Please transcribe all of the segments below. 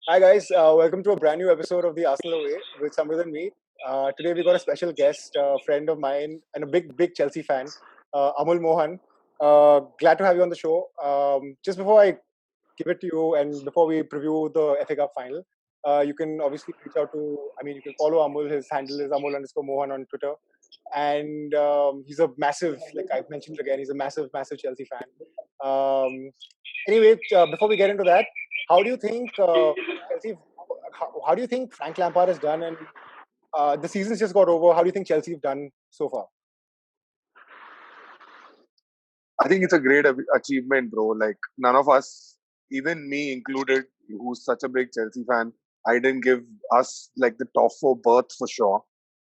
Hi guys, welcome to a brand new episode of the Arsenal Away with Samrit and me. Today we got a special guest, a friend of mine and a big Chelsea fan, Amul Mohan. Glad to have you on the show. Just before I give it to you and before we preview the FA Cup final, you can obviously reach out to, you can follow Amul. His handle is Amul_Mohan on Twitter. And he's a massive, like I've mentioned again, he's a massive Chelsea fan. Um, anyway, before we get into that, how do you think Chelsea? How do you think Frank Lampard has done? And the season's just got over. How do you think Chelsea have done so far? I think it's a great achievement, bro. Like, none of us, even me included, who's such a big Chelsea fan, I didn't give us like the top four berth for sure.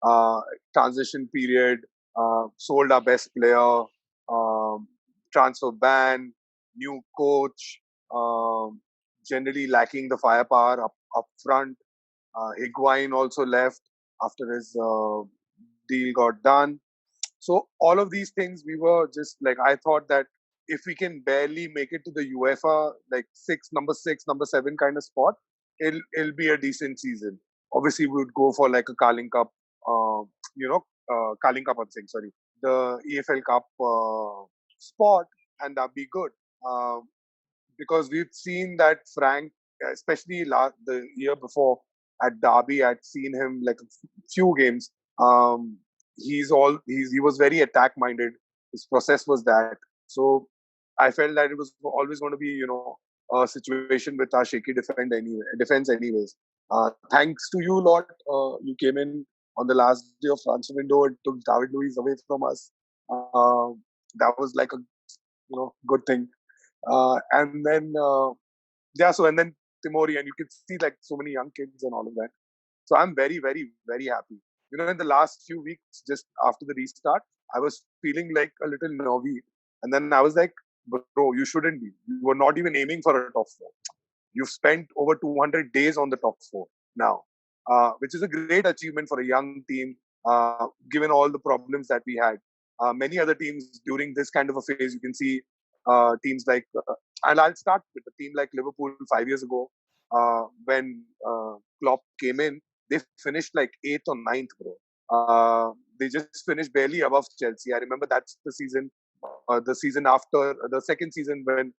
Uh, Transition period, sold our best player, transfer ban, new coach, generally lacking the firepower up front. Higuain also left after his deal got done. So all of these things, we were just like, I thought that if we can barely make it to the UEFA, like number seven kind of spot, it'll be a decent season. Obviously, we would go for like a Carling Cup, Carling Cup, I'm saying, sorry, the EFL Cup spot, and that'd be good. Because we've seen that Frank, especially the year before at Derby, I'd seen him like a few games. Um, he was very attack minded. His process was that. So I felt that it was always going to be a situation with our shaky defense anyways. Thanks to you lot, you came in on the last day of transfer window and took David Luiz away from us. That was like a good thing. And then and then Timori, and you can see like so many young kids and all of that. So I'm very happy. In the last few weeks, just after the restart, I was feeling like a little nervy. And then I was like, bro, you shouldn't be. You were not even aiming for a top four. You've spent over 200 days on the top four now, which is a great achievement for a young team, given all the problems that we had. Many other teams during this kind of a phase, you can see teams like, and I'll start with a team like Liverpool 5 years ago, when Klopp came in, they finished like eighth or ninth, bro. They just finished barely above Chelsea. I remember that's the season after the second season when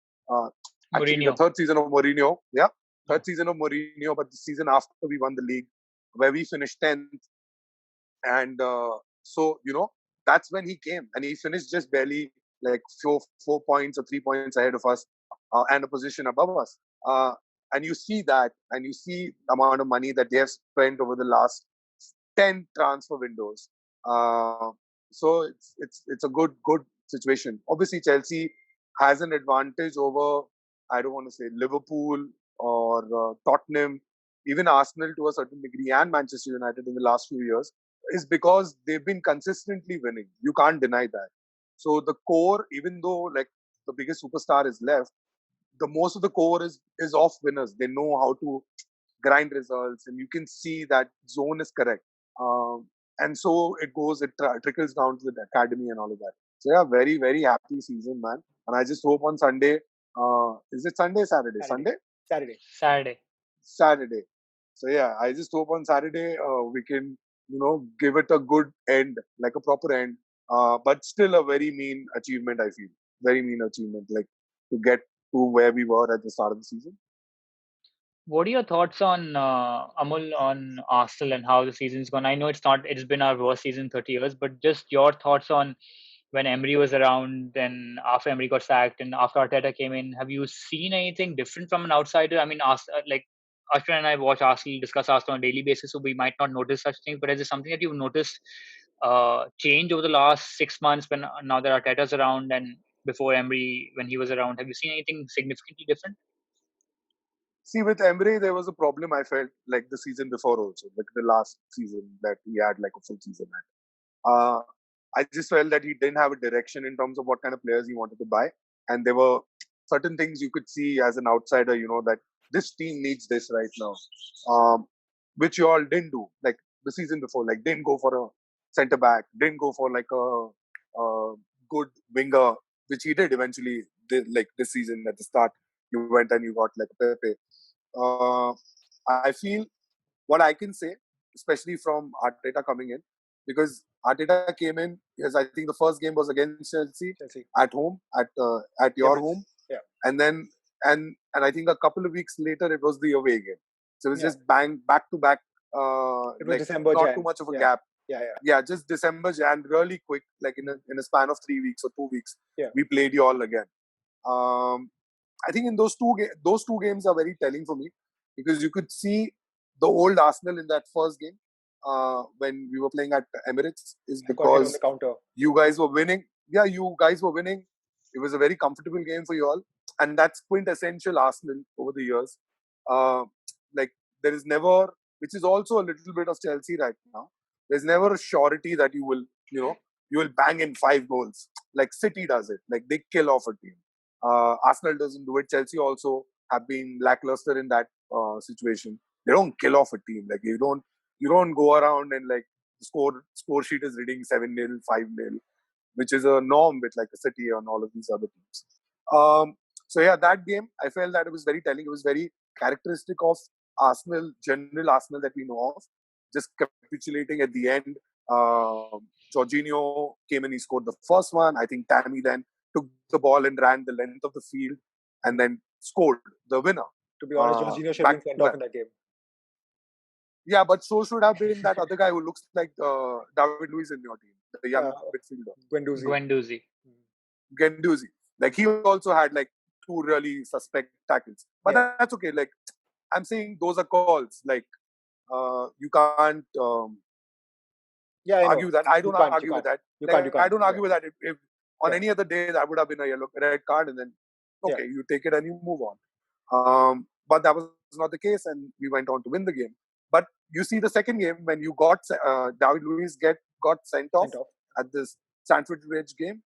actually the Mourinho. third season of Mourinho. Yeah, third season of Mourinho, but the season after we won the league, where we finished 10th. And that's when he came, and he finished just barely like 4 points or 3 points ahead of us, and a position above us. And you see that, and you see the amount of money that they have spent over the last 10 transfer windows. So it's a good situation. Obviously, Chelsea has an advantage over, I don't want to say Liverpool or Tottenham, even Arsenal to a certain degree, and Manchester United in the last few years, is because they've been consistently winning. You can't deny that. So the core, even though like the biggest superstar is left, the most of the core is off winners. They know how to grind results, and you can see that zone is correct. And so it goes, it trickles down to the academy and all of that. So yeah, very happy season, man. And I just hope on Sunday, is it Sunday, Saturday? Sunday? Saturday. So yeah, I just hope on Saturday we can, give it a good end, like a proper end. But still a very mean achievement, I feel. Very mean achievement, like to get to where we were at the start of the season. What are your thoughts on Amul on Arsenal and how the season's gone? I know it's been our worst season in 30 years, but just your thoughts on when Emery was around, then after Emery got sacked, and after Arteta came in. Have you seen anything different from an outsider? I mean, like Ashwin and I watch Arsenal, discuss Arsenal on a daily basis, so we might not notice such things. But is there something that you've noticed change over the last 6 months when now that Arteta's around and before Emery when he was around? Have you seen anything significantly different? See, with Emery, there was a problem I felt like the season before also, like the last season that he had like a full season at. I just felt that he didn't have a direction in terms of what kind of players he wanted to buy. And there were certain things you could see as an outsider, that this team needs this right now, which you all didn't do. Like the season before, like didn't go for a centre back, didn't go for like a good winger, which he did eventually. Like this season at the start, you went and you got like a Pepe. Uh, I feel what I can say, especially from Arteta coming in, because Arteta came in because I think the first game was against Chelsea Chelsea. at home, at your Emirates. home, Yeah. and then and I think a couple of weeks later it was the away game. So it was Yeah. just bang back to back, It was like December, not Jan. too much of a Yeah. gap. Yeah. Yeah, just December and really quick, like in a span of 3 weeks or 2 weeks, Yeah. we played you all again. I think in those two games are very telling for me because you could see the old Arsenal in that first game when we were playing at Emirates is I got hit on the because counter. you guys were winning. Yeah, you guys were winning. It was a very comfortable game for you all, and that's quintessential Arsenal over the years. Uh, like there is never, which is also a little bit of Chelsea right now. There's never a surety that you will bang in 5 goals like City does it. Like they kill off a team. Arsenal doesn't do it. Chelsea also have been lackluster in that situation. They don't kill off a team. Like you don't go around and like score sheet is reading 7-0, 5-0, which is a norm with like a City and all of these other teams. Um, so yeah, that game I felt that it was very telling. It was very characteristic of Arsenal, general Arsenal that we know of. Just capitulating at the end. Jorginho came and he scored the first one. I think Tammy then took the ball and ran the length of the field and then scored the winner. To be honest, Jorginho should have Back been sent to off back. in that game. Yeah, but so should have been that other guy who looks like David Luiz in your team, the young midfielder. Guendouzi. Guendouzi. Gendouzi. Like he also had like 2 really suspect tackles. But Yeah. that's okay. Like I'm saying those are calls. Like you can't Yeah, I know. argue that. I You don't can't. argue with that. You Like can't. You I can't. don't argue with that. If on Yeah. any other day that would have been a red card and then Yeah. okay, you take it and you move on. But that was not the case and we went on to win the game. But you see the second game when you got David Luiz got sent off Sent off. at this Stanford Bridge game.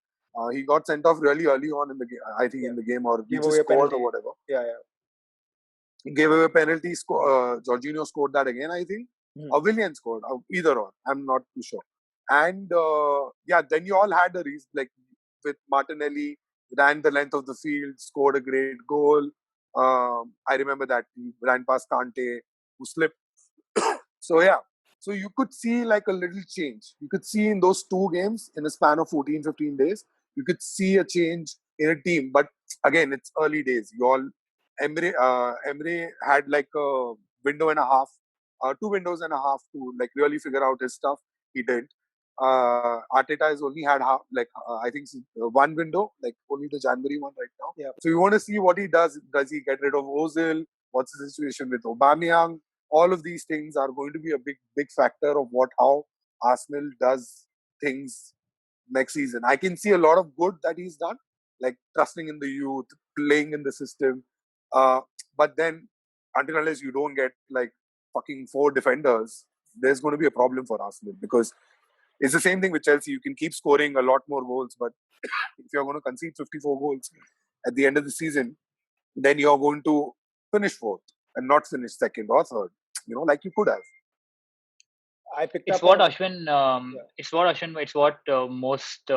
He got sent off really early on in the game. I think Yeah. in the game or we Gave just away a scored penalty. or whatever. Yeah. Yeah. Gave away a penalty. Jorginho scored that again, I think. Or Willian scored. Either or. I'm not too sure. And yeah, then you all had a reason, like with Martinelli, ran the length of the field, scored a great goal. I remember that he ran past Kante, who slipped. So yeah, so you could see like a little change. You could see in those 2 games in a span of 14, 15 days, you could see a change in a team. But again, it's early days. You all, Emre had like a window and a half, 2 windows and a half to like really figure out his stuff. He did. Arteta has only had half, like I think 1 window, like only the January one right now. Yeah. So you want to see what he does. Does he get rid of Ozil? What's the situation with Aubameyang? All of these things are going to be a big factor of how Arsenal does things next season. I can see a lot of good that he's done, like trusting in the youth, playing in the system. But then until unless you don't get like fucking 4 defenders, there's going to be a problem for Arsenal because it's the same thing with Chelsea. You can keep scoring a lot more goals, but if you're going to concede 54 goals at the end of the season, then you're going to finish 4th and not finish 2nd or 3rd. Like you could have. I picked It's up what on. Ashwin. Yeah. It's what most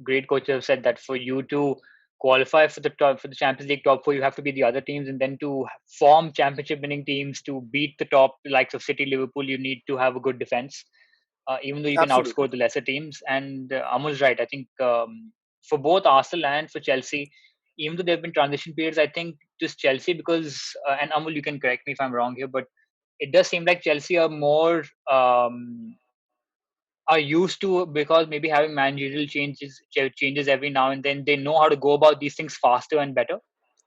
great coaches have said that for you to qualify for the Champions League top four, you have to be the other teams, and then to form championship winning teams to beat the top likes of City, Liverpool, you need to have a good defense. Even though you can Absolutely. outscore the lesser teams, and Amul's right. I think for both Arsenal and for Chelsea, even though there have been transition periods, I think just Chelsea because and Amul, you can correct me if I'm wrong here, but it does seem like Chelsea are more are used to because maybe having managerial changes every now and then. They know how to go about these things faster and better.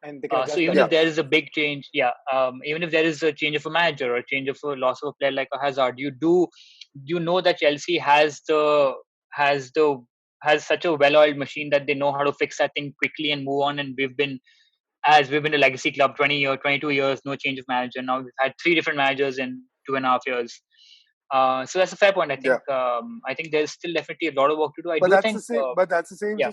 And they can So adjust even better. if there is a big change, even if there is a change of a manager or a change of a loss of a player like a Hazard, you know that Chelsea has the has such a well-oiled machine that they know how to fix that thing quickly and move on. And we've been a legacy club 22 years, no change of manager. Now we've had 3 different managers in 2.5 years. So that's a fair point. Yeah. I think there's still definitely a lot of work to do. I But do that's think, the same. But that's the same. yeah,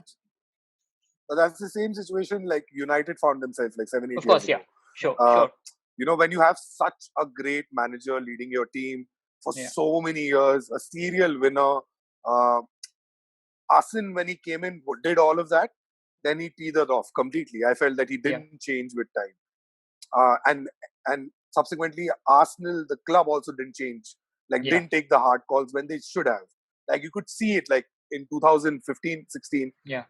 But that's the same situation like United found themselves like 7, 8 of years course, yeah, ago. sure. When you have such a great manager leading your team for Yeah. so many years, a serial winner, Arsene, when he came in, did all of that, then he teetered off completely. I felt that he didn't change with time. And subsequently, Arsenal, the club also didn't change. Like, Yeah. didn't take the hard calls when they should have. Like, you could see it, like, in 2015, 16, Yeah.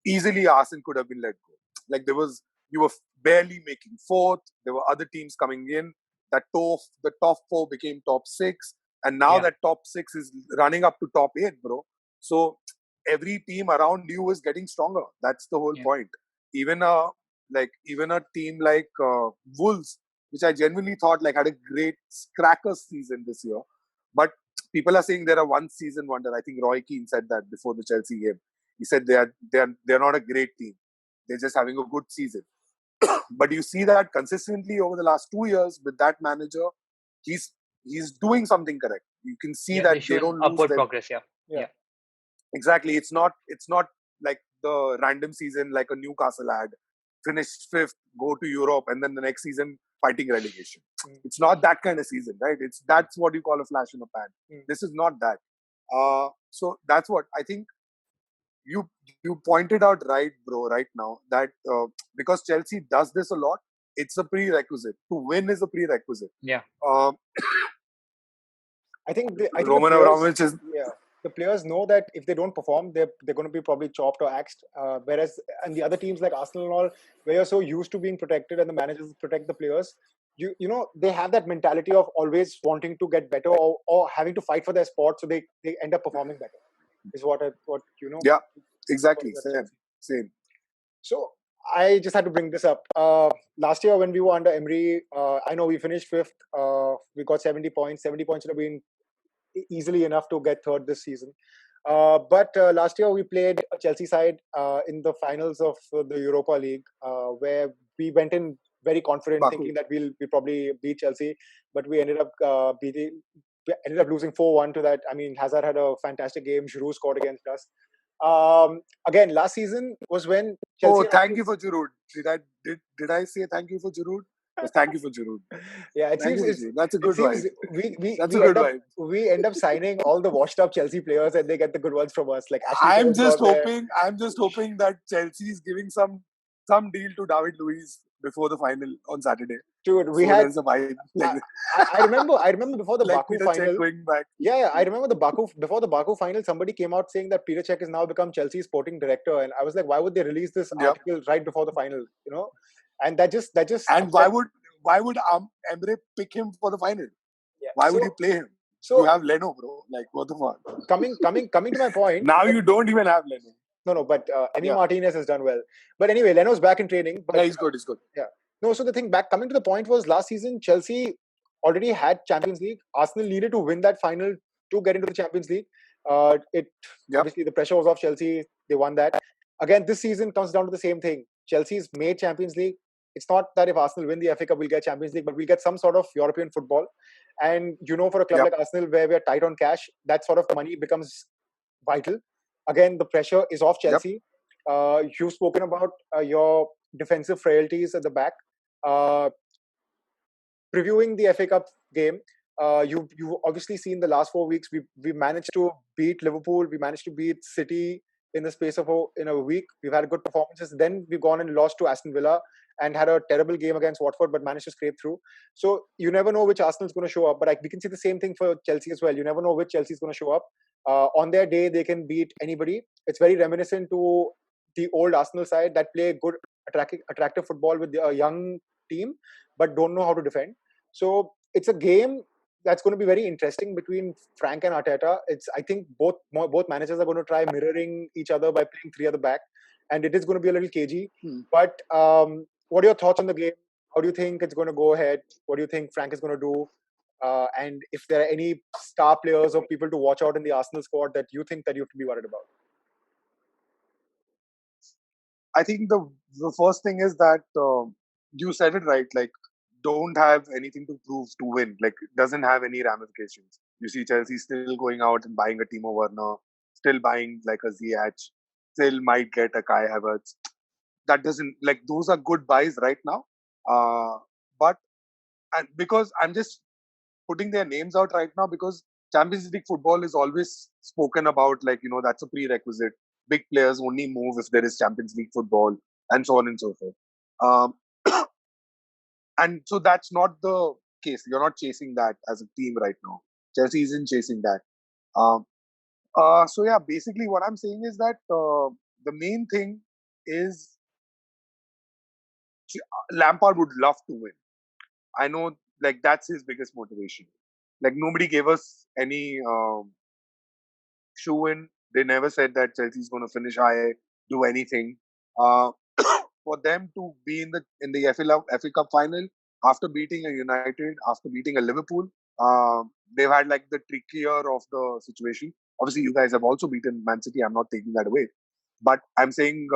easily Arsenal could have been let go. Like, you were barely making fourth. There were other teams coming in. The top four became top six. And now Yeah. that top six is running up to top eight, bro. So every team around you is getting stronger. That's the whole Yeah. point. Even a team like Wolves, which I genuinely thought like had a great cracker season this year, but people are saying they're a one season wonder. I think Roy Keane said that before the Chelsea game. He said they're not a great team. They're just having a good season. But you see that consistently over the last 2 years with that manager, he's doing something correct. You can see Yeah. that They're they showing don't lose upward their progress. Yeah. Yeah. Yeah. exactly. It's not like the random season like a Newcastle had. Finish fifth, go to Europe, and then the next season fighting relegation. Mm. It's not that kind of season, right? That's what you call a flash in the pan. Mm. This is not that. So that's what I think you pointed out right, bro, right now that because Chelsea does this a lot, it's a prerequisite. To win is a prerequisite. Yeah. Um, I think the Roman players, Abramovich is yeah, the players know that if they don't perform, they're going to be probably chopped or axed. Whereas, and the other teams like Arsenal and all, where you're so used to being protected and the managers protect the players, you know they have that mentality of always wanting to get better or having to fight for their spot, so they end up performing better. Is what you know. yeah, That's what exactly is at same, Chelsea. same. So I just had to bring this up. Last year when we were under Emery, I know we finished fifth. We got 70 points. 70 points would have been easily enough to get third this season. But last year we played a Chelsea side in the finals of the Europa League, where we went in very confident, Baku. thinking that we probably beat Chelsea, but we ended up losing 4-1 to that. I mean, Hazard had a fantastic game. Giroud scored against us. Again, last season was when Oh, Chelsea and thank Arsenal. you for Giroud. Did I say thank you for Giroud? Yes, thank you for Giroud. Yeah, Thank you for Giroud. That's a it good seems vibe. we we That's a we good end up vibe. we end up signing all the washed up Chelsea players and they get the good ones from us. Like Ashley I'm Cole's just gone there. hoping. I'm just hoping that Chelsea is giving some deal to David Luiz before the final on Saturday. Dude, we So had. there's a vibe. Like, I remember before the like Baku Peter Cech final. going back. Yeah, I remember the Baku before the Baku final. Somebody came out saying that Peter Cech has now become Chelsea's sporting director, and I was like, why would they release this Yep. article right before the final? You know, and that just And upset. why would Emre pick him for the final? Yeah. Why would he play him? You So have Leno, bro. Like what the fuck? coming to my point. Now you don't even have Leno. No, but Emi Yeah. Martinez has done well. But anyway, Leno's back in training. But Yeah, he's good. He's good. yeah. No, so the thing back coming to the point was last season Chelsea already had Champions League. Arsenal needed to win that final to get into the Champions League. It Yep. obviously the pressure was off Chelsea. They won that. Again, this season comes down to the same thing. Chelsea's made Champions League. It's not that if Arsenal win the FA Cup, we'll get Champions League, but we'll get some sort of European football. And for a club Yep. like Arsenal, where we're tight on cash, that sort of money becomes vital. Again, the pressure is off Yep. Chelsea. You've spoken about your defensive frailties at the back. Uh, Previewing the FA Cup game, you've obviously seen the last 4 weeks. We managed to beat Liverpool. We managed to beat City in the space of in a week. We've had good performances. Then we've gone and lost to Aston Villa and had a terrible game against Watford, but managed to scrape through. So you never know which Arsenal's going to show up. But we can see the same thing for Chelsea as well. You never know which Chelsea's going to show up. On their day, they can beat anybody. It's very reminiscent to the old Arsenal side that play good, attractive football with a young team, but don't know how to defend. So it's a game that's going to be very interesting between Frank and Arteta. I think both managers are going to try mirroring each other by playing three at the back, and it is going to be a little cagey. But what are your thoughts on the game? How do you think it's going to go ahead? What do you think Frank is going to do? And if there are any star players or people to watch out in the Arsenal squad that you think that you have to be worried about? I think the first thing is that you said it right. Like, don't have anything to prove to win. Like, it doesn't have any ramifications. You see Chelsea still going out and buying a Timo Werner, still buying like a Ziyech, still might get a Kai Havertz. That doesn't, like, those are good buys right now. But and because I'm just putting their names out right now because Champions League football is always spoken about like, that's a prerequisite. Big players only move if there is Champions League football and so on and so forth. Um, and so that's not the case. You're not chasing that as a team right now. Chelsea isn't chasing that. So yeah, basically what I'm saying is that the main thing is Lampard would love to win. I know, like that's his biggest motivation. Like nobody gave us any shoe in. They never said that Chelsea's going to finish high, do anything. Uh, for them to be in the FA Cup final after beating a United, after beating a Liverpool, they've had like the trickier of the situation. Obviously, you guys have also beaten Man City. I'm not taking that away, but I'm saying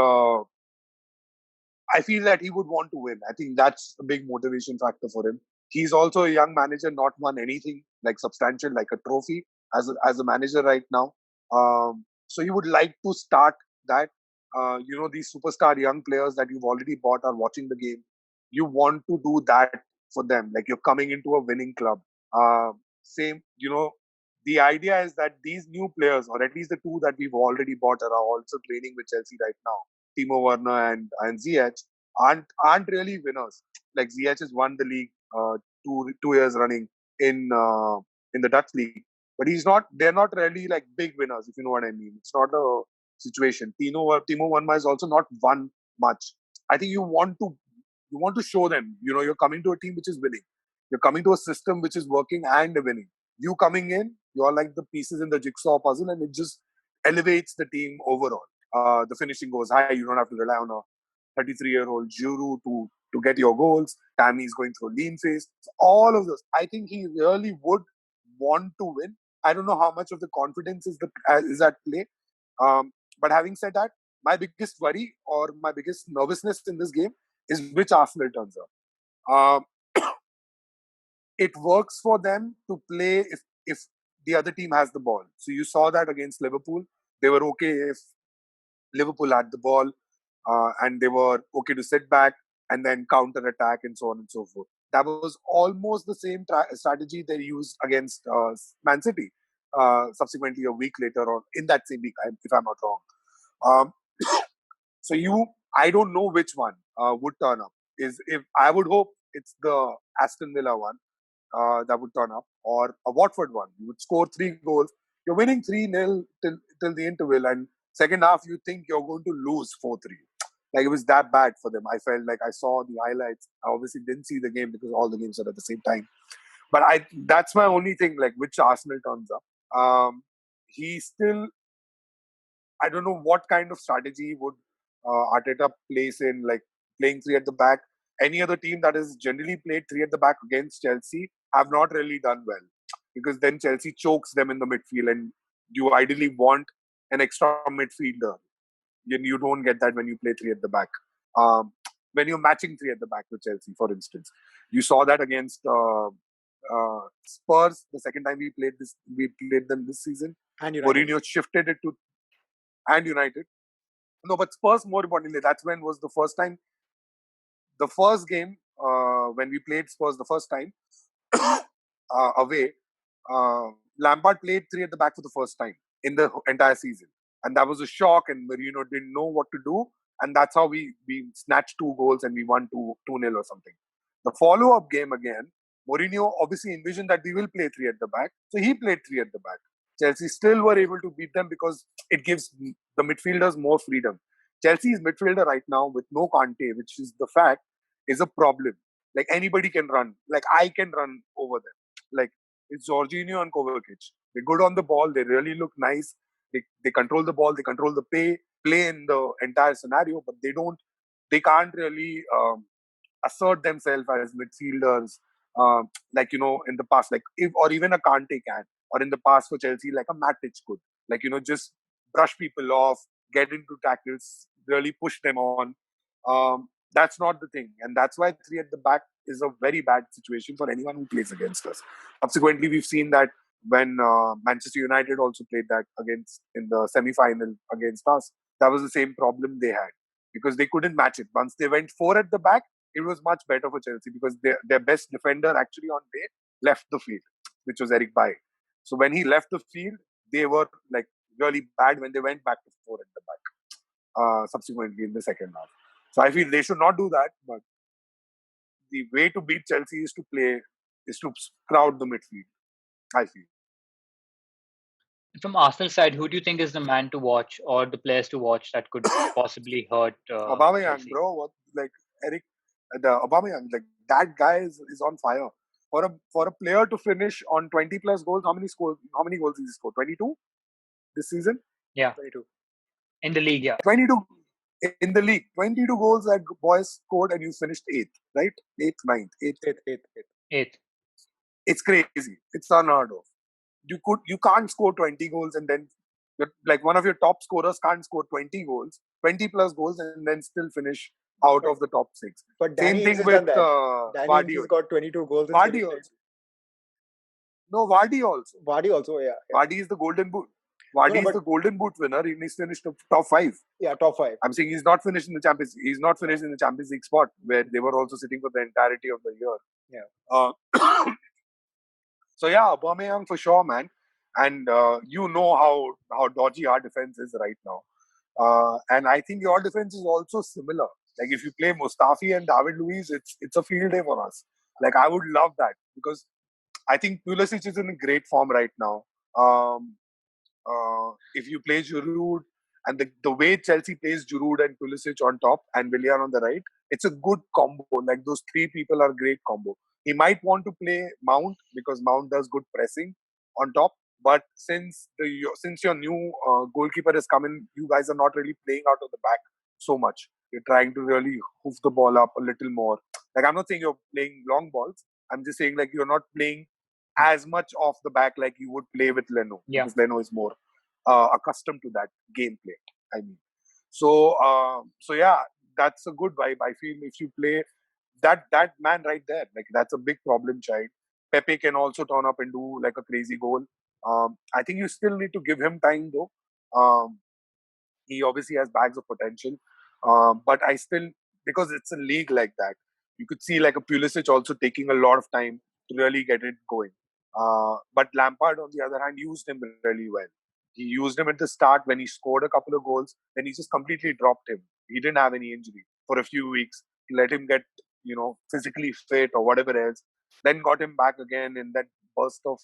I feel that he would want to win. I think that's a big motivation factor for him. He's also a young manager, not won anything like substantial, like a trophy as a manager right now. So he would like to start that. These superstar young players that you've already bought are watching the game. You want to do that for them. Like you're coming into a winning club. Same, the idea is that these new players, or at least the two that we've already bought, are also training with Chelsea right now. Timo Werner and Ziyech aren't really winners. Like Ziyech has won the league 2 years running in the Dutch league, but he's not. They're not really like big winners, if you know what I mean. It's not a situation. Timo Werner has also not won much. I think you want to show them. You're coming to a team which is winning. You're coming to a system which is working and winning. You coming in, you're like the pieces in the jigsaw puzzle, and it just elevates the team overall. The finishing goes high. You don't have to rely on a 33-year-old Giroud to get your goals. Tammy's going through a lean phase. All of this. I think he really would want to win. I don't know how much of the confidence is at play. But having said that, my biggest worry or my biggest nervousness in this game is which Arsenal turns up. It works for them to play if the other team has the ball. So you saw that against Liverpool. They were okay if Liverpool had the ball, and they were okay to sit back and then counter attack and so on and so forth. That was almost the same strategy they used against Man City. Subsequently, a week later, or in that same week, if I'm not wrong. Um, so I don't know which one would turn up. Is if I would hope it's the Aston Villa one that would turn up, or a Watford one. You would score 3 goals. You're winning 3-0 till the interval, and second half you think you're going to lose 4-3. Like it was that bad for them. I felt like I saw the highlights. I obviously didn't see the game because all the games are at the same time. But that's my only thing. Like which Arsenal turns up. He still, I don't know what kind of strategy would Arteta place in, like playing three at the back. Any other team that has generally played three at the back against Chelsea have not really done well, because then Chelsea chokes them in the midfield, and you ideally want an extra midfielder. You don't get that when you play three at the back. When you're matching three at the back with Chelsea, for instance, you saw that against Spurs the second time we played them this season. And United. Mourinho shifted it to and United. No, but Spurs more importantly, that's when was the first time. The first game when we played Spurs the first time away, Lampard played three at the back for the first time in the entire season, and that was a shock. And Mourinho didn't know what to do, and that's how we snatched 2 goals and we won 2-0 or something. The follow up game again, Mourinho obviously envisioned that we will play three at the back, so he played three at the back. Chelsea still were able to beat them because it gives the midfielders more freedom. Chelsea's midfielder right now with no Kante, which is the fact, is a problem. Like anybody can run. Like I can run over them. Like it's Jorginho and Kovacic. They're good on the ball. They really look nice. They control the ball. They control the play in the entire scenario, but they can't really assert themselves as midfielders. Like in the past, like if or even a Kante can, or in the past for Chelsea, like a Matic could, like just brush people off, get into tackles, really push them on. That's not the thing, and that's why three at the back is a very bad situation for anyone who plays against us. Subsequently, we've seen that when Manchester United also played that against in the semi-final against us, that was the same problem they had, because they couldn't match it. Once they went four at the back, it was much better for Chelsea because their best defender actually on day left the field, which was Eric Bailly. So when he left the field, they were like really bad when they went back to four at the back. Subsequently in the second half. So I feel they should not do that. But the way to beat Chelsea is to play is to crowd the midfield, I feel. From Arsenal side, who do you think is the man to watch or the players to watch that could possibly hurt Aubameyang, Chelsea? bro, what, like Eric, the Aubameyang, like that guy is on fire. For a player to finish on 20 plus goals, how many goals did he score? 22 this season? Yeah, 22. in the league, yeah. 22 in the league. 22 goals that boys scored and you finished eighth, right? Eighth, ninth, eighth. Eighth. Eighth. It's crazy. It's unheard of. You can't score 20 goals and then like one of your top scorers can't score 20 goals, 20 plus goals and then still finish out of the top six. But Same Danny thing Ings has with done that. Danny Ings Vardy. has got 22 goals in Vardy 6 also. legs. No, Vardy also. Vardy also, yeah. Vardy is the golden boot. Vardy is the golden boot winner. He needs to finish top 5. Yeah, top 5. I'm saying he's not finished in the Champions. He's not finished in the Champions League spot where they were also sitting for the entirety of the year. Yeah. So yeah, Aubameyang for sure, man. And you know how dodgy our defense is right now. And I think your defense is also similar. Like if you play Mustafi and David Luiz, it's a field day for us. Like I would love that because I think Pulisic is in great form right now. If you play Giroud and the way Chelsea plays Giroud and Pulisic on top and Willian on the right, it's a good combo. Like those three people are great combo. He might want to play Mount because Mount does good pressing on top. But since your new goalkeeper has come in, you guys are not really playing out of the back so much. You're trying to really hoof the ball up a little more. Like I'm not saying you're playing long balls. I'm just saying like you're not playing as much off the back like you would play with Leno. Yeah. Because Leno is more accustomed to that gameplay. I mean, so yeah, that's a good vibe. I feel if you play that man right there, like that's a big problem child. Pepe can also turn up and do like a crazy goal. I think you still need to give him time though. He obviously has bags of potential, but I still, because it's a league like that, you could see like a Pulisic also taking a lot of time to really get it going. But Lampard, on the other hand, used him really well. He used him at the start when he scored a couple of goals. Then he just completely dropped him. He didn't have any injury for a few weeks. Let him get physically fit or whatever else. Then got him back again in that burst of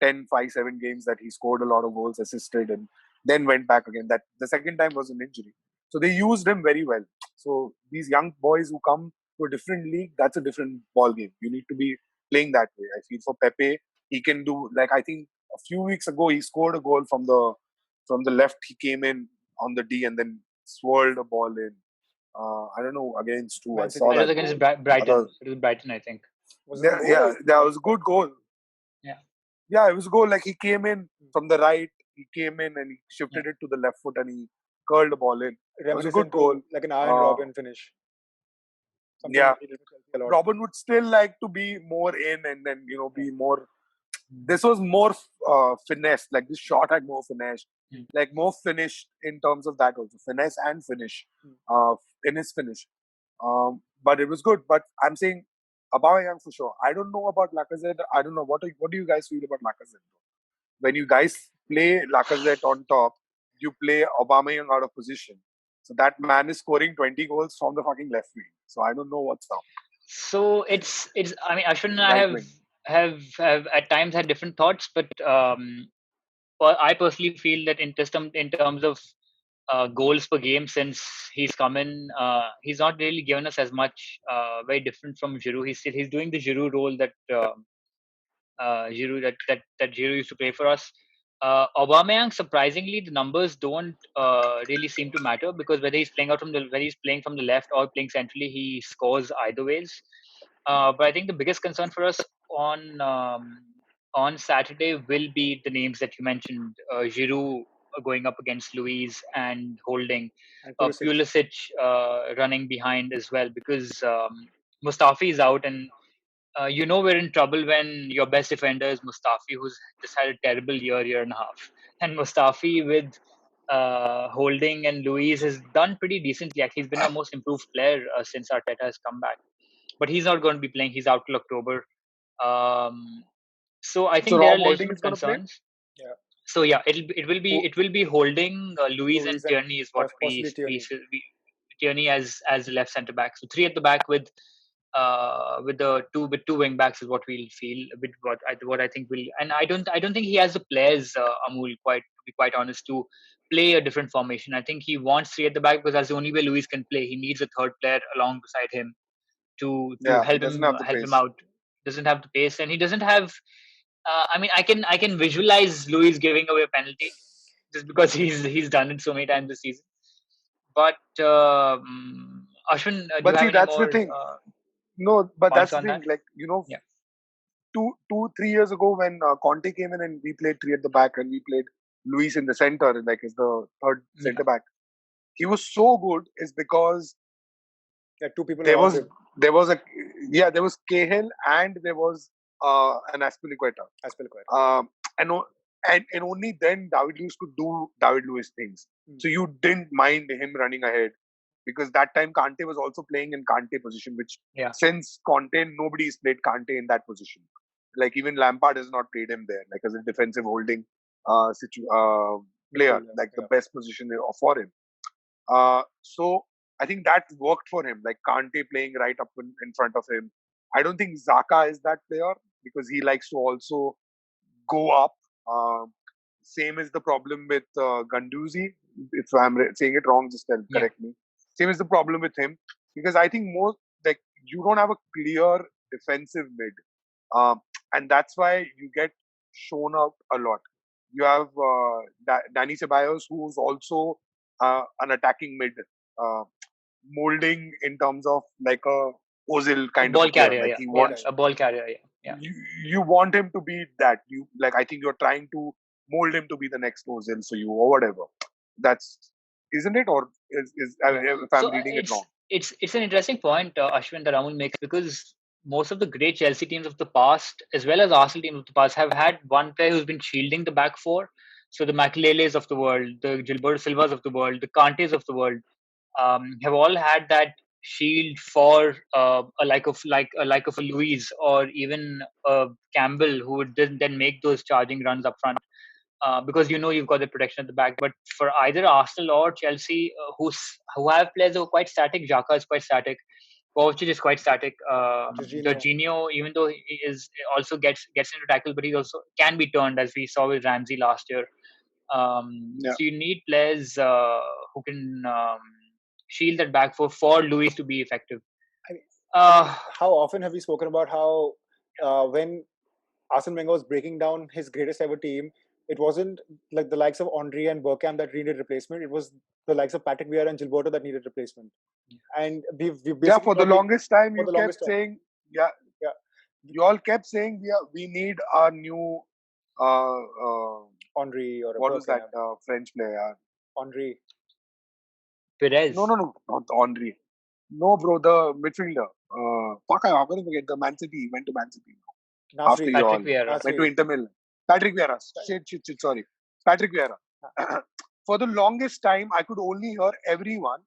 10, 5, 7 games that he scored a lot of goals, assisted, and then went back again. That the second time was an injury. So they used him very well. So these young boys who come to a different league, that's a different ball game. You need to be playing that way. I feel for Pepe, he can do, like I think a few weeks ago he scored a goal from the left. He came in on the D and then swirled a ball in. I don't know against who. I saw It was that against goal. Brighton. It was Brighton, I think. Was it a goal? Yeah, that was a good goal. Yeah. Yeah, it was a goal. Like he came in from the right, he came in and he shifted it to the left foot and he curled the ball in. It was a good goal. Like an Iron Robin finish. Something Yeah. he did with Chelsea a lot. Robin would still like to be more in and then be more. This was more finesse. Like this shot had more finesse, like more finished in terms of that also, finesse and finish in his finish. But it was good. But I'm saying Aubameyang for sure. I don't know about Lacazette. I don't know what do you guys feel about Lacazette? When you guys play Lacazette on top, you play Aubameyang out of position. So that man is scoring 20 goals from the fucking left wing. So I don't know what's up. So it's. I mean, Ashwin and I Right wing. have at times had different thoughts, but I personally feel that in terms of goals per game since he's come in, he's not really given us as much. Very different from Giroud. He's doing the Giroud role that Giroud that Giroud used to play for us. Aubameyang, surprisingly, the numbers don't really seem to matter because whether he's playing from the left or playing centrally, he scores either ways. But I think the biggest concern for us on Saturday will be the names that you mentioned: Giroud going up against Luiz and holding, And Pulisic running behind as well because Mustafi is out and we're in trouble when your best defender is Mustafi, who's just had a terrible year and a half. And Mustafi with Holding and Luiz has done pretty decently. Actually, he's been our most improved player since Arteta has come back. But he's not going to be playing. He's out till October. So I So think there are Rob Holding legitimate is going to play? concerns. Yeah. So yeah, it will be Holding, Luiz and Tierney is what possibly Tierney. Tierney as the left centre back. So three at the back with with two wing backs is what we'll feel with what I think will, and I don't think he has the players, Amul, quite to be quite honest, to play a different formation. I think he wants three at the back because that's the only way Luis can play. He needs a third player along beside him to Yeah, he help doesn't him have the help him pace. out. Doesn't have the pace, and he doesn't have. I mean, I can visualize Luis giving away a penalty just because he's done it so many times this season. But Ashwin, do you But have see, any that's the more thing. No, but points that's the on thing. that? Like, Yeah. 3 years ago when Conte came in and we played three at the back and we played Luis in the center, like as the third Yeah. center back, he was so good is because Yeah, two people there around was him. there was a there was Cahill and there was an Aspilicueta. Aspilicueta. And, and only then David Luiz could do David Luiz things. So you didn't mind him running ahead because that time Kante was also playing in Kante position, which Yeah. since Conte nobody's played Kante in that position. Like even Lampard has not played him there, like as a defensive holding player, Midfielder, like the yeah. best position for him. So I think that worked for him, like Kante playing right up in front of him. I don't think Zaka is that player because he likes to also go up. Um, Same is the problem with Ganduzi. If I'm saying it wrong, just Yeah. correct me. Same is the problem with him because I think more like you don't have a clear defensive mid, and that's why you get shown out a lot. You have Danny Ceballos, who's also an attacking mid, uh, molding in terms of like a Ozil A kind of a ball player. carrier, Like yeah. he Yeah. wants A ball carrier, yeah. Yeah. you want him to be that. You like I think you're trying to mold him to be the next Ozil for you or whatever. That's isn't it, or Yeah. if I'm So reading it wrong? it's an interesting point, Ashwin, that Amul makes, because most of the great Chelsea teams of the past, as well as Arsenal teams of the past, have had one player who's been shielding the back four. So the Makelele's of the world, the Gilberto Silvas of the world, the Kantes of the world, have all had that shield for a Luis or even Campbell, who would then make those charging runs up front. Because you've got the protection at the back. But for either Arsenal or Chelsea, who have players who are quite static, Xhaka is quite static, Kovacic is quite static. Jorginho. Jorginho, even though he is also gets into tackle, but he also can be turned, as we saw with Ramsey last year. Yeah. So you need players who can shield that back for Luis to be effective. I mean, Uh, how often have we spoken about how when Arsene Wenger was breaking down his greatest ever team, it wasn't like the likes of Henry and Bergkamp that needed replacement. It was the likes of Patrick Vieira and Gilberto that needed replacement. And we've Yeah, basically for the probably longest time for you the kept longest time. saying, yeah, Yeah, you all kept saying we need a new Henry or a what was that Bergkamp. French player? Henry, Perez, No, not Henry. No, bro, the midfielder. Fuck, I'm gonna forget the Man City. He went to Man City after Nasri, you Patrick all Vieira. went to Nasri. Inter Milan. Patrick Vieira. Shit, sorry. Patrick Vieira. For the longest time, I could only hear everyone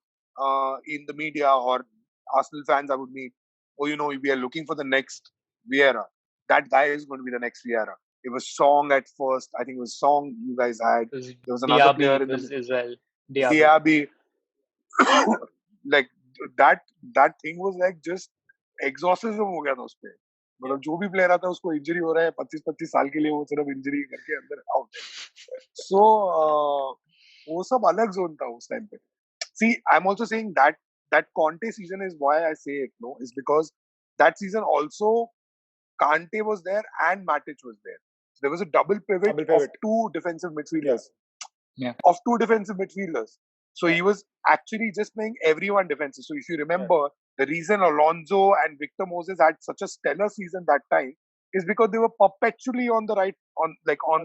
in the media or Arsenal fans I would meet, oh, we are looking for the next Vieira. That guy is going to be the next Vieira. It was Song at first. I think it was Song you guys had. It was There was another player Diaby in was the as well. Diaby. Diaby. Like that thing was like just exorcism हो गया था उस पे. मतलब जो भी player आता है उसको इंजरी हो रहा है 25-25 साल के लिए वो सिर्फ इंजरी करके अंदर आउट है. So वो सब अलग जोन था उस टाइम पे. See, I'm also saying that Conte season is why I say it, no, is because that season also Kante was there and Matic was there. So there was a double pivot Double of pivot. two defensive midfielders. Yeah. Of two defensive midfielders. So he was actually just playing everyone defensive. So if you remember, the reason Alonso and Victor Moses had such a stellar season that time is because they were perpetually on the right, on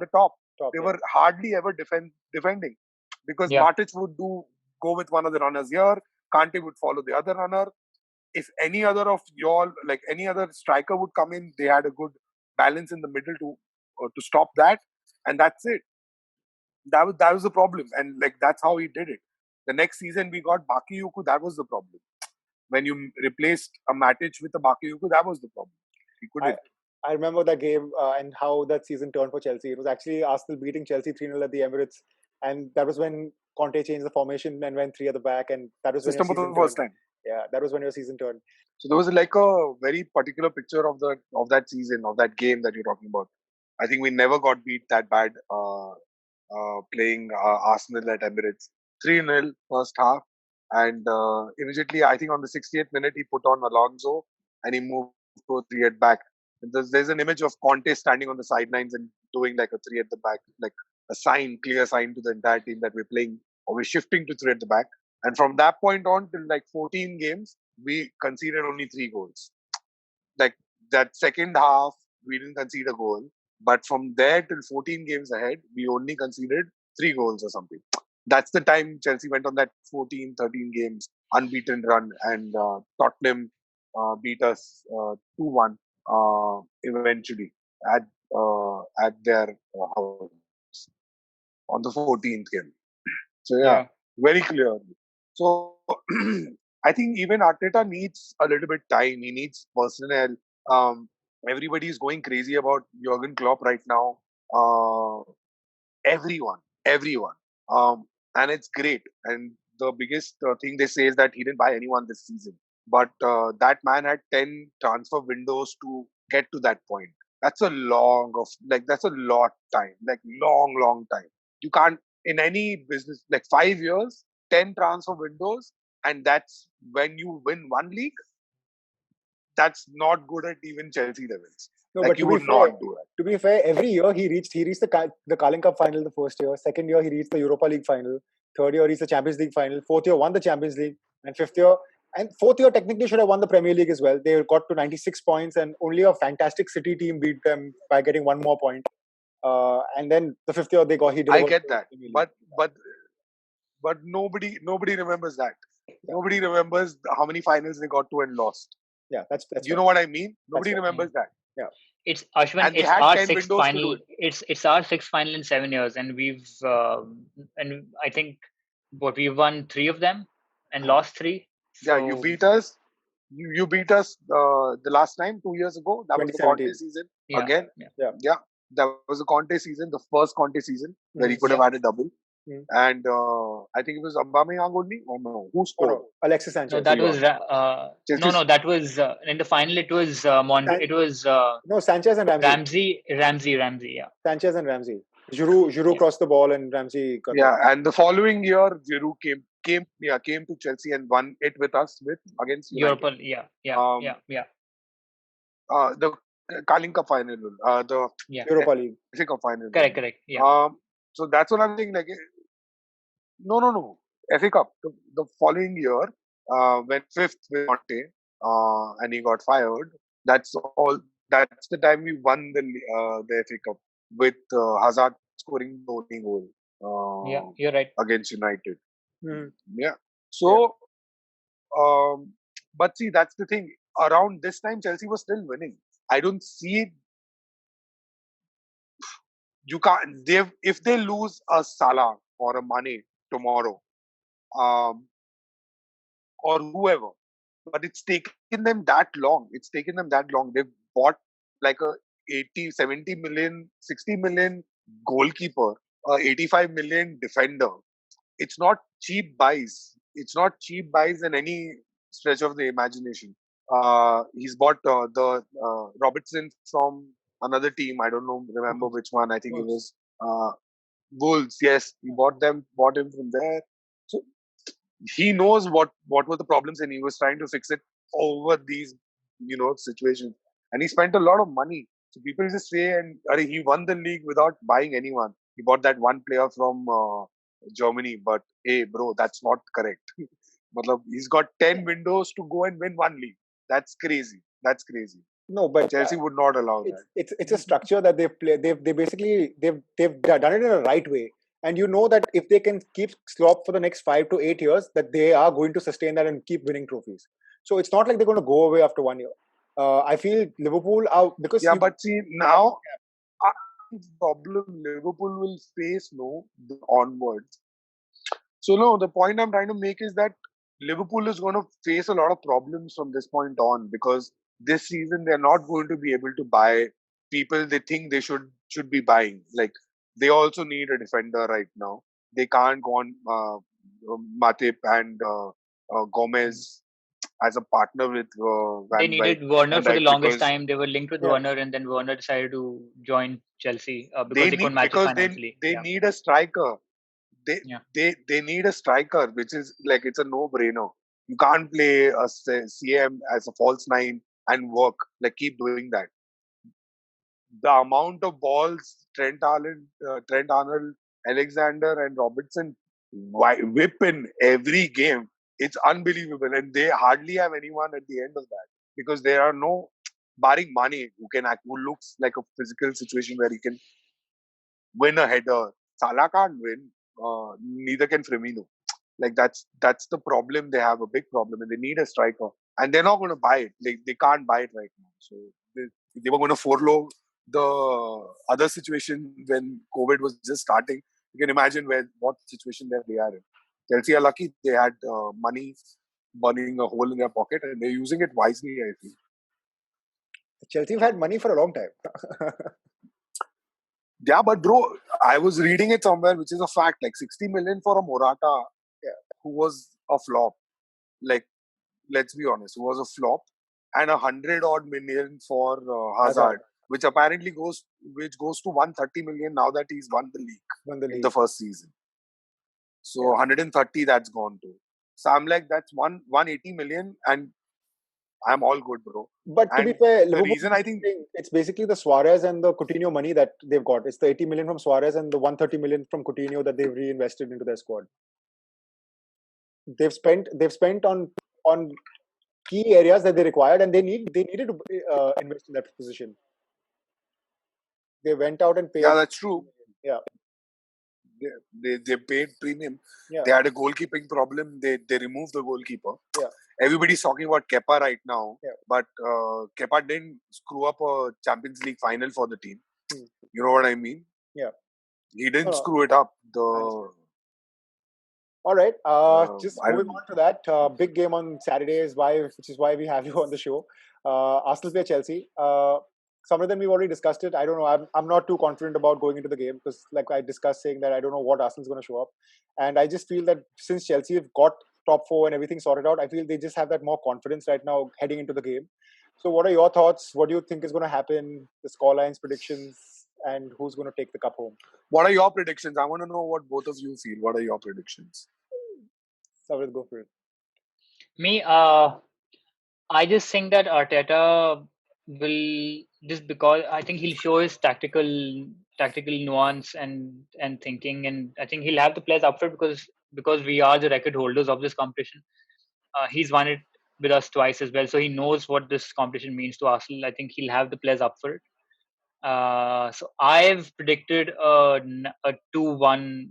the top. They were hardly ever defending because Yeah. Matic would go with one of the runners here, Kante would follow the other runner. If any other of y'all, like any other striker would come in, they had a good balance in the middle to stop that, and that's it. That was the problem, and like that's how he did it. The next season we got Bakayuku. That was the problem. When you replaced a Matic with a Bakayuku, that was the problem. He couldn't. I remember that game and how that season turned for Chelsea. It was actually Arsenal beating Chelsea 3-0 at the Emirates, and that was when Conte changed the formation and went three at the back, and that was System when for your the season first turned. time. Yeah, that was when your season turned. So there was like a very particular picture of that season, of that game that you're talking about. I think we never got beat that bad playing Arsenal at Emirates. 3-0 first half. And immediately, I think on the 60th minute, he put on Alonso and he moved to a 3 at back. And there's an image of Conte standing on the sidelines and doing like a 3 at the back, like a sign, clear sign to the entire team that we're playing or we're shifting to 3 at the back. And from that point on till like 14 games, we conceded only 3 goals. Like that second half, we didn't concede a goal. But from there till 14 games ahead, we only conceded 3 goals or something. That's the time Chelsea went on that 14, 13 games unbeaten run, and Tottenham beat us 2-1 eventually at their house on the 14th game. So yeah, Yeah. very clear. So I think even Arteta needs a little bit time. He needs personnel. Um, Everybody is going crazy about Jurgen Klopp right now. Everyone, and it's great. And the biggest thing they say is that he didn't buy anyone this season, but that man had 10 transfer windows to get to that point. That's a that's a lot time, like long time. You can't in any business like 5 years, 10 transfer windows, and that's when you win one league. That's not good at even Chelsea levels. No, Like but you would not do that. to be fair, every year he reached the Carling Cup final the first year. Second year he reached the Europa League final. Third year he reached the Champions League final. Fourth year won the Champions League, and fifth year and fourth year technically should have won the Premier League as well. They got to 96 points, and only a fantastic City team beat them by getting one more point. And then the fifth year he I delivered get the that, Premier League. but nobody remembers that. Yeah, Nobody remembers how many finals they got to and lost. yeah, that's You fair. know what I mean? That's Nobody fair. remembers that. Yeah, It's Ashwin. And they It's had our 10 sixth windows to do final. it. It's our sixth final in 7 years, and and I think we've won three of them and lost three. Yeah, you So beat us. You beat us the last time 2 years ago. That was the Conte 2017. season yeah, again. yeah, Yeah. Yeah, that was the Conte season, the first Conte season where he Mhm. could have yeah. had a double. Mhm. And I think it was Aubameyang only, or no? Who Oh scored? no, Alexis No, Sanchez. that Three was on. Chelsea. no. That was in the final. It was San- It was no, Sanchez and Ramsey. Ramsey. Yeah, Sanchez and Ramsey. Giroud yeah. crossed the ball and Ramsey cut it. Yeah, and the following year, Giroud came to Chelsea and won it with us with against United. Europa. Um, Yeah. the Carling Cup final, the Yeah. Europa League. FA Cup final. Correct. Yeah. So that's what I'm saying. Like, no, FA Cup. The following year, went fifth with Conte, and he got fired. That's all. That's the time we won the FA Cup with Hazard scoring the only goal Yeah. You're right. against United. Mhm. Yeah. Yeah. So, but see, that's the thing. Around this time, Chelsea was still winning. I don't see you can't. They if they lose a Salah or a Mane tomorrow, um, or whoever, but it's taken them that long. It's taken them that long. They've bought like a 80, 70 million, 60 million goalkeeper, 85 million defender. It's not cheap buys. It's not cheap buys in any stretch of the imagination. He's bought Robertson from another team. I don't know, remember which one. I think it Wolves. was uh, Wolves. Yes, he bought him from there. So he knows what were the problems, and he was trying to fix it over these situations. And he spent a lot of money. So people just say, and he won the league without buying anyone. He bought that one player from Germany, but hey, bro, that's not correct. Matlab, he's got 10 windows to go and win one league. That's crazy. That's crazy. No, but Chelsea would not allow that. it's a structure that they've done it in a right way, and you know that if they can keep Klopp for the next 5 to 8 years, that they are going to sustain that and keep winning trophies. So it's not like they're going to go away after 1 year. I feel Liverpool are because Yeah, but see, now I think the problem Liverpool will face onwards. So no, the point I'm trying to make is that Liverpool is going to face a lot of problems from this point on, because this season they're not going to be able to buy people they think they should be buying. Like they also need a defender right now. They can't go on Matip and Gomez. as a partner with They Van needed Werner for the Dijk longest because time. They were linked with Yeah. Werner, and then Werner decided to join Chelsea because they they couldn't need match it because financially. they Yeah, need a striker. They yeah. they need a striker, which is like it's a no brainer. You can't play a CM as a false nine and work like keep doing that. The amount of balls Trent Arnold, Alexander, and Robertson whip in every game, it's unbelievable. And they hardly have anyone at the end of that because there are no, barring Mane, who looks like a physical situation where he can win a header. Salah can't win. Neither can Firmino. Like that's the problem. They have a big problem, and they need a striker, and they're not going to buy it. They can't buy it right now. So they were going to forego the other situation when COVID was just starting. You can imagine what situation that they are in. Chelsea are lucky they had money burning a hole in their pocket, and they're using it wisely. I think. Chelsea have had money for a long time. Yeah, but bro, I was reading it somewhere, which is a fact. Like 60 million for a Morata, Yeah. who was a flop. Like, let's be honest, who was a flop, and 100 odd million for Hazard, which apparently goes to 130 million now that he's won the league in the first season. So 130 that's gone to. So I'm like, that's 180 million, and I'm all good, bro. But to And be fair, the Liverpool, reason I think it's basically the Suarez and the Coutinho money that they've got. It's the 80 million from Suarez and the 130 million from Coutinho that they've reinvested into their squad. They've spent on key areas that they required, and they needed to invest in that position. They went out and paid. yeah, that's true. Yeah. They paid premium. Yeah. They had a goalkeeping problem. They removed the goalkeeper. Yeah. Everybody's talking about Kepa right now, Yeah. but Kepa didn't screw up a Champions League final for the team. Hmm. You know what I mean? Yeah. He didn't screw it up. All right. Just I moving don't- on to that big game on Saturday which is why we have you on the show. Arsenal play Chelsea. Some of them we've already discussed it. I don't know. I'm not too confident about going into the game because, like I discussed, saying that I don't know what Arsenal's going to show up, and I just feel that since Chelsea have got top four and everything sorted out, I feel they just have that more confidence right now heading into the game. So, what are your thoughts? What do you think is going to happen? The scorelines, predictions, and who's going to take the cup home? What are your predictions? I want to know what both of you feel. What are your predictions? So let's go for it. Me, I just think that Arteta will, just because I think he'll show his tactical nuance and thinking, and I think he'll have the players up for it because we are the record holders of this competition. He's won it with us twice as well, so he knows what this competition means to Arsenal. I think he'll have the players up for it. So I've predicted a 2-1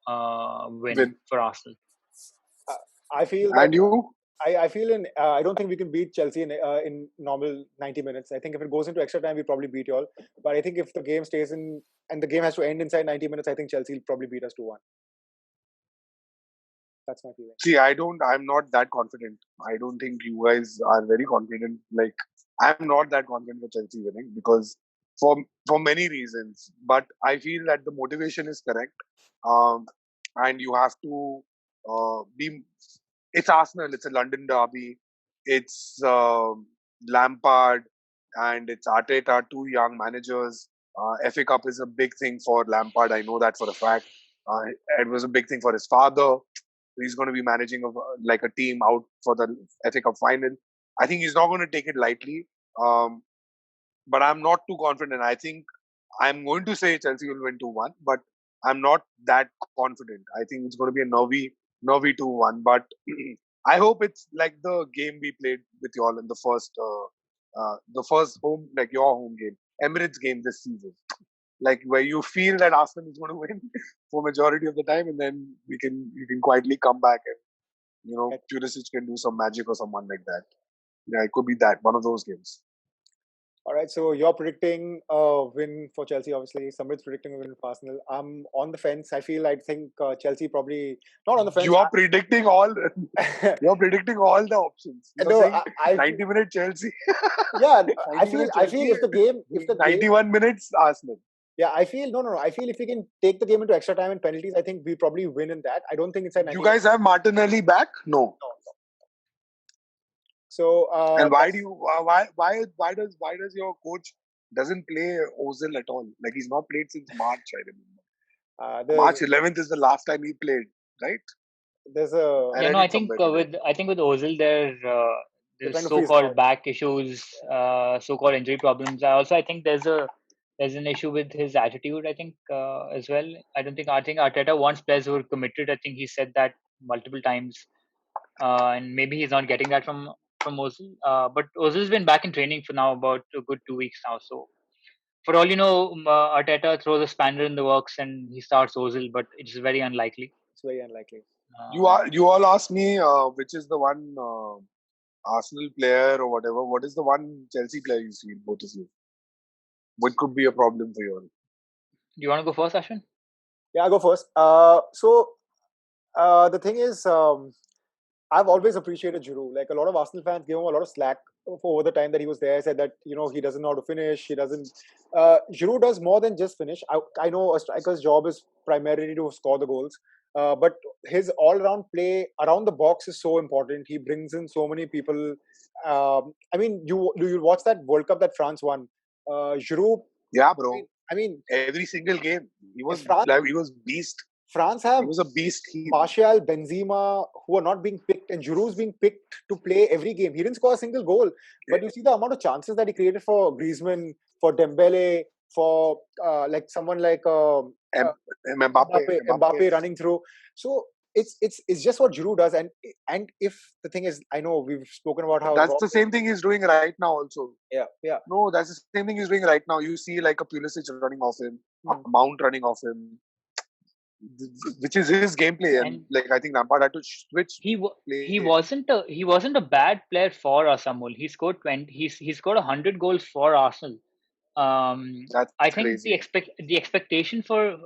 win for Arsenal. I feel that. And you? I feel I don't think we can beat Chelsea in normal 90 minutes. I think if it goes into extra time, we probably beat you all. But I think if the game stays in and the game has to end inside 90 minutes, I think Chelsea will probably beat us 2-1. That's my feeling. See, I'm not that confident. I don't think you guys are very confident. Like, I'm not that confident for Chelsea winning because for many reasons. But I feel that the motivation is correct. And you have to be. It's Arsenal. It's a London derby. It's Lampard and it's Arteta, two young managers. FA Cup is a big thing for Lampard. I know that for a fact. It was a big thing for his father. He's going to be managing like a team out for the FA Cup final. I think he's not going to take it lightly. But I'm not too confident. I think I'm going to say Chelsea will win 2-1, but I'm not that confident. I think it's going to be a nervy 2-1. But I hope it's like the game we played with you all in the first home, like your home game, Emirates game this season. Like where you feel that Arsenal is going to win for majority of the time, and then you can quietly come back and Pulisic can do some magic or someone like that. Yeah, it could be that one of those games. All right, so you're predicting a win for Chelsea, obviously. Samrit's predicting a win for Arsenal. I'm on the fence. I think Chelsea probably not on the fence. You are predicting all. You're predicting all the options. You're saying 90-minute Chelsea. Yeah, I feel if the game 91 minutes Arsenal. Yeah, I feel no. I feel if we can take the game into extra time and penalties, I think we probably win in that. I don't think it's at 90. You guys have Martinelli back? No. So And why do you why does your coach doesn't play Ozil at all? Like he's not played since March, I remember. there's March 11th is the last time he played, right? there's a I Yeah, read no, I it think somewhere today. with Ozil they're there's trying to freeze him so-called out. back issues, so-called injury problems. I think there's an issue with his attitude. I think as well. I think Arteta wants players who are committed. I think he said that multiple times, and maybe he's not getting that from Ozil. But Ozil's been back in training for now about a good 2 weeks now. So for all you know, Arteta throws a spanner in the works and he starts Ozil, but it's very unlikely. It's very unlikely. You all asked me which is the one Arsenal player or whatever. What is the one Chelsea player you see, both of you? What could be a problem for you all? Do you want to go first, Ashwin? Yeah, I'll go first. The thing is, I've always appreciated Giroud. Like a lot of Arsenal fans gave him a lot of slack for over the time that he was there. Said that he doesn't know how to finish. He doesn't. Giroud does more than just finish. I know a striker's job is primarily to score the goals, but his all-round play around the box is so important. He brings in so many people. I mean, you watch that World Cup that France won. Giroud. Yeah, I mean, bro. I mean, Every single game, if France he was beast. France He have was a beast. Martial, Benzema, who are not being picked, and Giroud's being picked to play every game. He didn't score a single goal, but you see the amount of chances that he created for Griezmann, for Dembele, for like someone like Mbappe running through. So it's just what Giroud does, and if the thing is, I know we've spoken about how That's the same thing he's doing right now also. yeah. No, that's the same thing he's doing right now. You see like a Pulisic running off him, a Mount running off him, which is his gameplay. And And like I think Lampard had to switch he play. wasn't a bad player for us, Amul. He scored 20. He scored 100 goals for Arsenal. That's I think crazy. the expectation for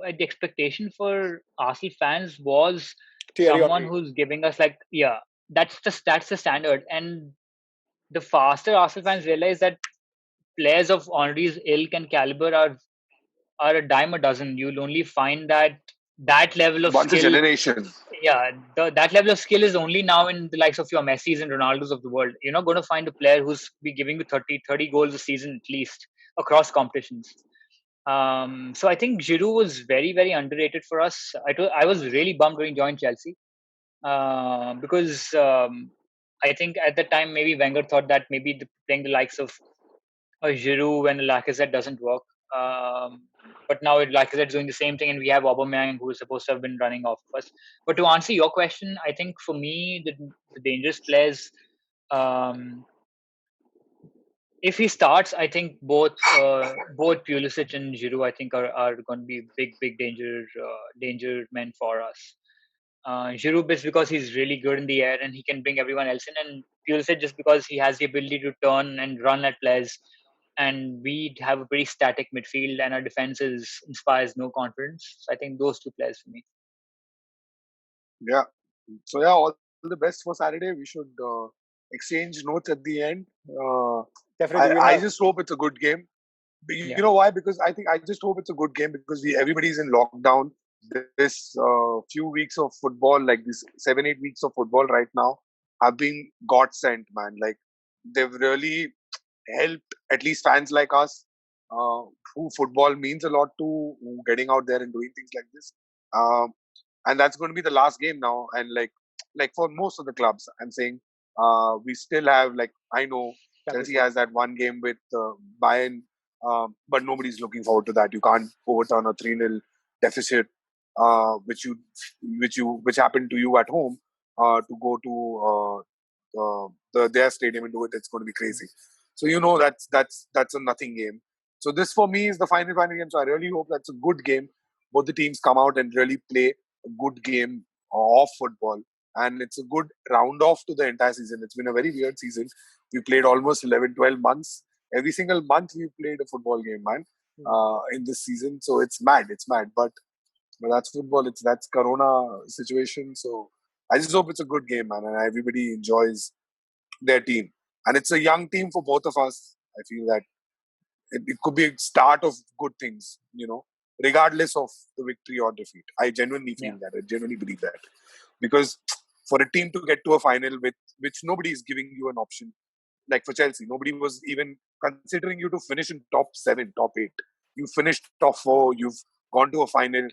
Arsenal fans was Thierry someone Henry. who's giving us like, yeah, that's the standard. And the faster Arsenal fans realize that players of Henry's ilk and caliber are a dime a dozen. You'll only find that level of Once a skill. generation. Yeah, that level of skill is only now in the likes of your Messis and Ronaldos of the world. You're not going to find a player who's be giving you 30 goals a season at least across competitions. So I think Giroud was very, very underrated for us. I was really bummed when he joined Chelsea because I think at the time maybe Wenger thought that maybe playing the likes of Giroud when Lacazette doesn't work. But now Lacazette's doing the same thing, and we have Aubameyang who is supposed to have been running off of us. But to answer your question, I think for me the dangerous players. Um, if he starts, I think both Pulisic and Giroud, I think are going to be big danger men for us. Giroud is because he's really good in the air and he can bring everyone else in, and Pulisic just because he has the ability to turn and run at players. And we have a pretty static midfield, and our defense inspires no confidence. So I think those two players for me. Yeah. So yeah, all the best for Saturday. We should exchange notes at the end. Definitely, I just hope it's a good game. Yeah. You know why? Because I just hope it's a good game because everybody's in lockdown. This few weeks of football, like this 7-8 weeks of football right now, have been God sent, man. Like they've really helped at least fans like us, who football means a lot to, who getting out there and doing things like this. Um, and that's going to be the last game now. And like for most of the clubs, I'm saying we still have, like, I know Chelsea has that one game with Bayern, but nobody's looking forward to that. You can't overturn a 3-0 deficit, which happened to you at home, to go to their stadium and do it. It's going to be crazy. So that's a nothing game. So this for me is the final game. So I really hope that's a good game. Both the teams come out and really play a good game of football, and it's a good round off to the entire season. It's been a very weird season. We played almost 11, 12 months. Every single month we played a football game, man, in this season. So it's mad. But that's football. That's Corona situation. So I just hope it's a good game, man, and everybody enjoys their team. And it's a young team for both of us. I feel that it could be a start of good things, regardless of the victory or defeat. I genuinely feel that. I genuinely believe that. Because for a team to get to a final with which nobody is giving you an option. Like for Chelsea, nobody was even considering you to finish in top 7, top 8. You finished top 4. You've gone to a final.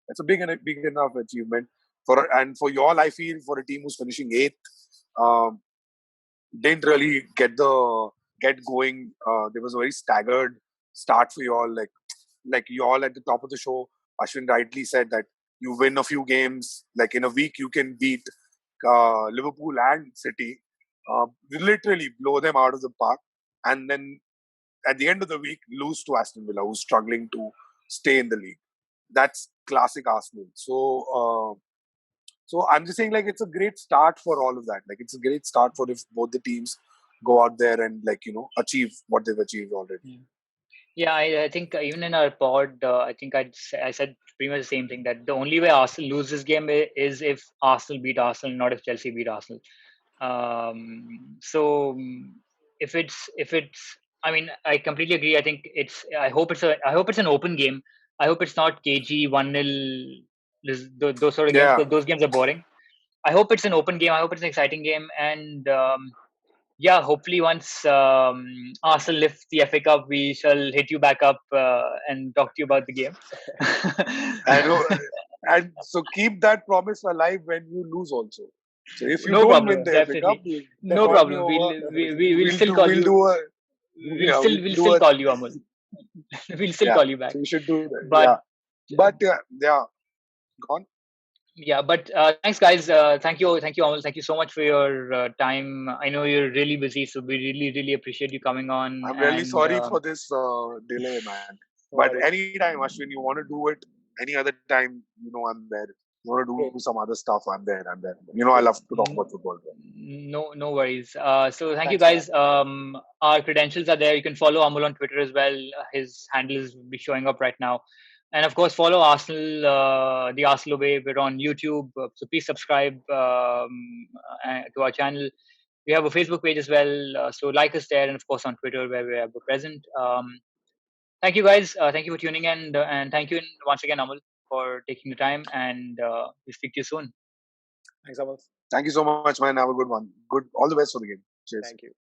That's a big enough achievement. For y'all, I feel for a team who's finishing 8th, um, didn't really get going. There was a very staggered start for y'all. Like y'all at the top of the show, Ashwin rightly said that you win a few games. Like in a week, you can beat Liverpool and City, literally blow them out of the park, and then at the end of the week lose to Aston Villa, who's struggling to stay in the league. That's classic Arsenal. So I'm just saying, like, it's a great start for all of that. Like, it's a great start for if both the teams go out there and, like, achieve what they've achieved already. Yeah, I think even in our pod, I think I said pretty much the same thing, that the only way Arsenal lose this game is if Arsenal beat Arsenal, not if Chelsea beat Arsenal. So if it's, I mean, I completely agree. I think I hope it's an open game. I hope it's not KG 1-0. Those sort of games, Yeah. because those games are boring. I hope it's an open game. I hope it's an exciting game, and yeah, hopefully once Arsenal lift the FA Cup, we shall hit you back up and talk to you about the game. I know. And so keep that promise alive when you lose also. So if you No don't win problem, the FA Cup, definitely. No call me problem. over. We'll still call We'll you. do a We'll still call you, Amul. We'll still yeah. call you back. So we should do that. But Yeah. But yeah, gone. yeah, but thanks, guys. Thank you, Amul. Thank you so much for your time. I know you're really busy, so we really appreciate you coming on. I'm really And sorry for this delay, man. No But worries. anytime, Ashwin, you want to do it, any other time, I'm there. You want to do Great. some other stuff, I'm there. I love to talk about football. no worries. So thank you, Thanks, man. guys. Our credentials are there. You can follow Amul on Twitter as well. His handle is be showing up right now. And of course, follow Arsenal, the Arsenal Way. We're on YouTube, so please subscribe to our channel. We have a Facebook page as well, so like us there, and of course on Twitter where we are present. Thank you, guys. Thank you for tuning in, and thank you once again, Amul, for taking the time. And we'll speak to you soon. Thanks, Amal. Thank you so much, man. Have a good one. Good. All the best for the game. Cheers. Thank you.